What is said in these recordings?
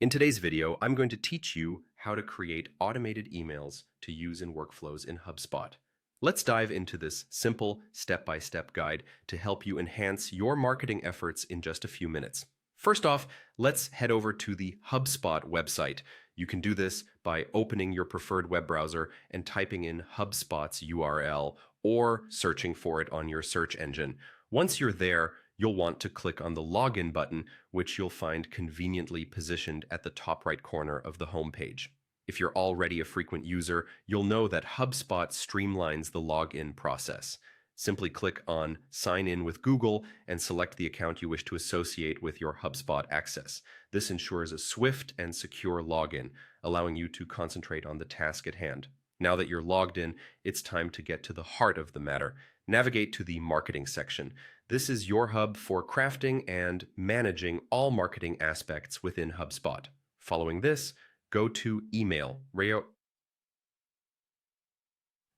In today's video, I'm going to teach you how to create automated emails to use in workflows in HubSpot. Let's dive into this simple step-by-step guide to help you enhance your marketing efforts in just a few minutes. First off, let's head over to the HubSpot website. You can do this by opening your preferred web browser and typing in HubSpot's URL or searching for it on your search engine. Once you're there, you'll want to click on the login button, which you'll find conveniently positioned at the top right corner of the homepage. If you're already a frequent user, you'll know that HubSpot streamlines the login process. Simply click on Sign in with Google and select the account you wish to associate with your HubSpot access. This ensures a swift and secure login, allowing you to concentrate on the task at hand. Now that you're logged in, it's time to get to the heart of the matter. Navigate to the marketing section. This is your hub for crafting and managing all marketing aspects within HubSpot. Following this, go to Email, where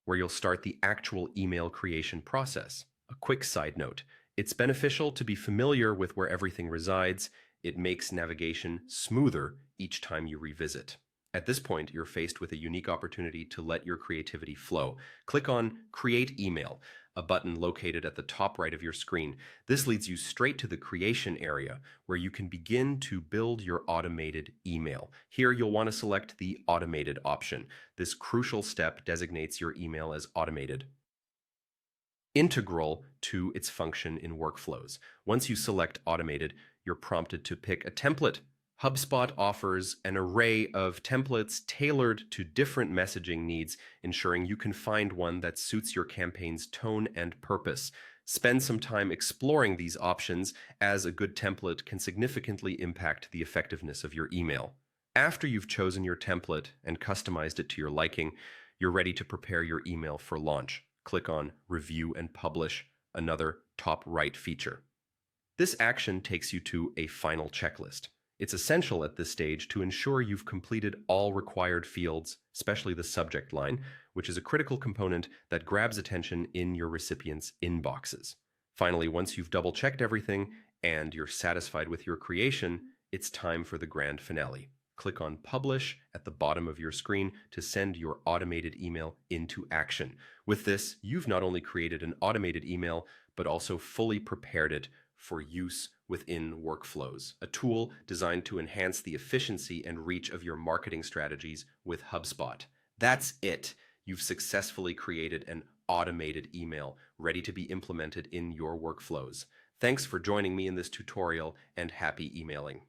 you'll start the actual email creation process. A quick side note, it's beneficial to be familiar with where everything resides. It makes navigation smoother each time you revisit. At this point, you're faced with a unique opportunity to let your creativity flow. Click on Create Email, a button located at the top right of your screen. This leads you straight to the creation area, where you can begin to build your automated email. Here, you'll want to select the Automated option. This crucial step designates your email as automated, integral to its function in workflows. Once you select Automated, you're prompted to pick a template. HubSpot offers an array of templates tailored to different messaging needs, ensuring you can find one that suits your campaign's tone and purpose. Spend some time exploring these options, as a good template can significantly impact the effectiveness of your email. After you've chosen your template and customized it to your liking, you're ready to prepare your email for launch. Click on Review and Publish, another top right feature. This action takes you to a final checklist. It's essential at this stage to ensure you've completed all required fields, especially the subject line, which is a critical component that grabs attention in your recipients' inboxes. Finally, once you've double-checked everything and you're satisfied with your creation, it's time for the grand finale. Click on Publish at the bottom of your screen to send your automated email into action. With this, you've not only created an automated email, but also fully prepared it for use within workflows, a tool designed to enhance the efficiency and reach of your marketing strategies with HubSpot. That's it. You've successfully created an automated email ready to be implemented in your workflows. Thanks for joining me in this tutorial, and happy emailing.